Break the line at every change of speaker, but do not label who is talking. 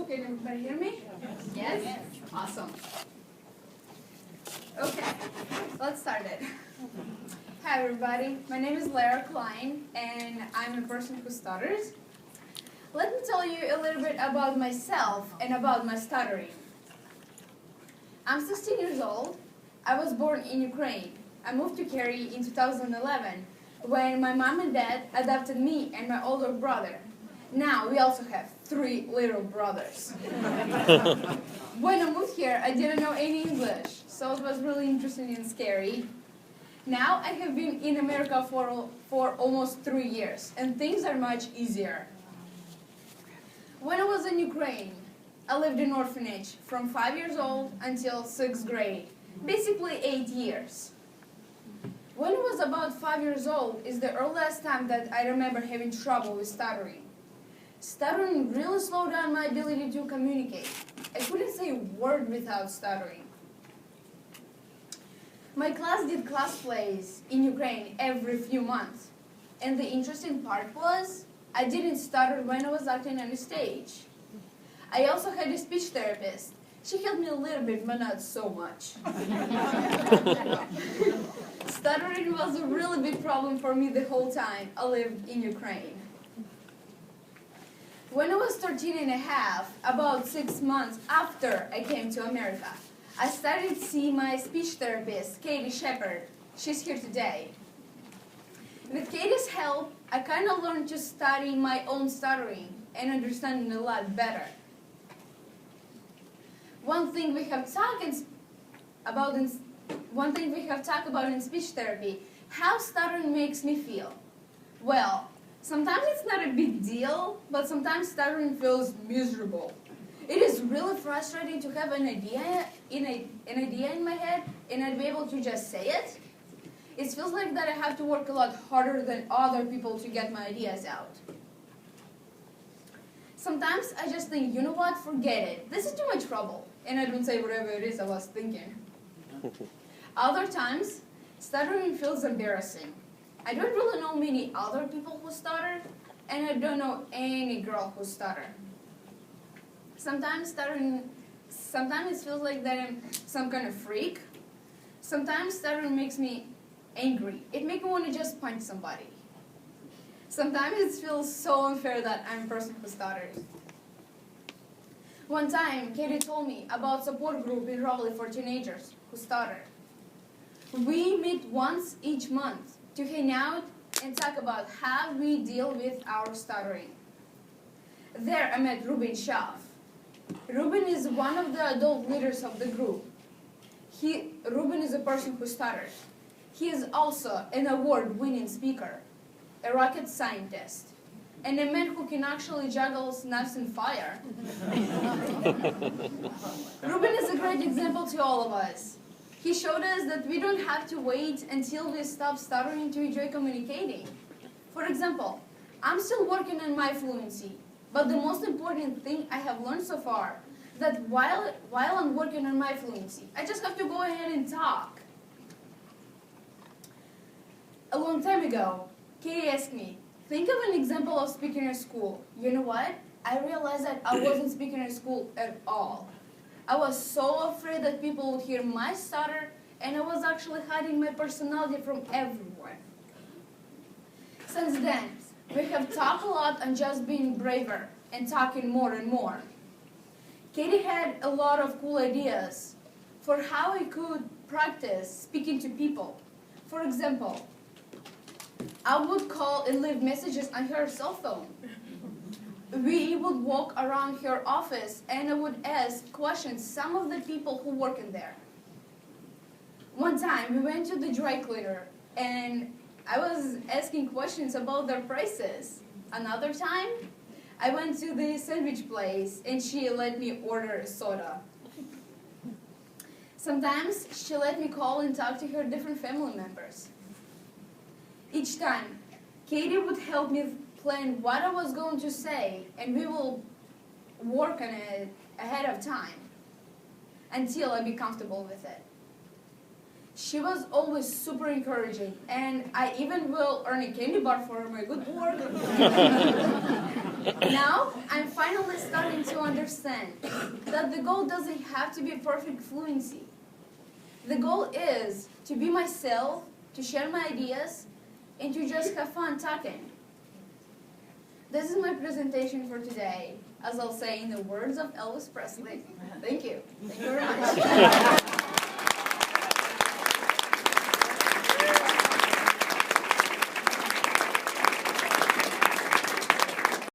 Can everybody hear me? Yes? Yes? Awesome. Okay, let's start it. Hi everybody, my name is Lera and I'm a person who stutters. Let me tell you a little bit about myself and about my stuttering. I'm 16 years old. I was born in Ukraine. I moved to Kerry in 2011 when my mom and dad adopted me and my older brother. Now we also have 3 little brothers. When I moved here, I didn't know any English, so it was really interesting and scary. Now I have been in America for almost 3 years, and things are much easier. When I was in Ukraine, I lived in orphanage from 5 years old until 6th grade, basically 8 years. When I was about 5 years old is the earliest time that I remember having trouble with stuttering. Stuttering really slowed down my ability to communicate. I couldn't say a word without stuttering. My class did class plays in Ukraine every few months. And the interesting part was, I didn't stutter when I was acting on the stage. I also had a speech therapist. She helped me a little bit, but not so much. Stuttering was a really big problem for me the whole time I lived in Ukraine. When I was 13 and a half, about 6 months after I came to America, I started to see my speech therapist, Katie Shepard. She's here today. With Katie's help, I kind of learned to study my own stuttering and understand it a lot better. One thing we have talked about in speech therapy, how stuttering makes me feel. Well, sometimes it's not a big deal, but sometimes stuttering feels miserable. It is really frustrating to have an idea in my head and not be able to just say it. It feels like that I have to work a lot harder than other people to get my ideas out. Sometimes I just think, you know what, forget it. This is too much trouble. And I don't say whatever it is I was thinking. Other times, stuttering feels embarrassing. I don't really know many other people who stutter, and I don't know any girl who stutter. Sometimes it feels like that I'm some kind of freak. Sometimes stuttering makes me angry. It makes me want to just punch somebody. Sometimes it feels so unfair that I'm a person who stutters. One time, Katie told me about a support group in Raleigh for teenagers who stutter. We meet once each month to hang out and talk about how we deal with our stuttering. There I met Ruben Schaaf. Ruben is one of the adult leaders of the group. Ruben is a person who stutters. He is also an award-winning speaker, a rocket scientist, and a man who can actually juggle knives and fire. Ruben is a great example to all of us. He showed us that we don't have to wait until we stop stuttering to enjoy communicating. For example, I'm still working on my fluency, but the most important thing I have learned so far that while I'm working on my fluency, I just have to go ahead and talk. A long time ago, Katie asked me, think of an example of speaking at school. You know what? I realized that I wasn't speaking at school at all. I was so afraid that people would hear my stutter, and I was actually hiding my personality from everyone. Since then, we have talked a lot on just being braver and talking more and more. Katie had a lot of cool ideas for how I could practice speaking to people. For example, I would call and leave messages on her cell phone. We would walk around her office and I would ask questions some of the people who work in there. One time we went to the dry cleaner and I was asking questions about their prices. Another time I went to the sandwich place and she let me order a soda. Sometimes she let me call and talk to her different family members. Each time, Katie would help me plan what I was going to say, and we will work on it ahead of time until I be comfortable with it. She was always super encouraging, and I even will earn a candy bar for my good work. Now, I'm finally starting to understand that the goal doesn't have to be perfect fluency. The goal is to be myself, to share my ideas, and to just have fun talking. This is my presentation for today. As I'll say in the words of Elvis Presley, thank you. Thank you very much.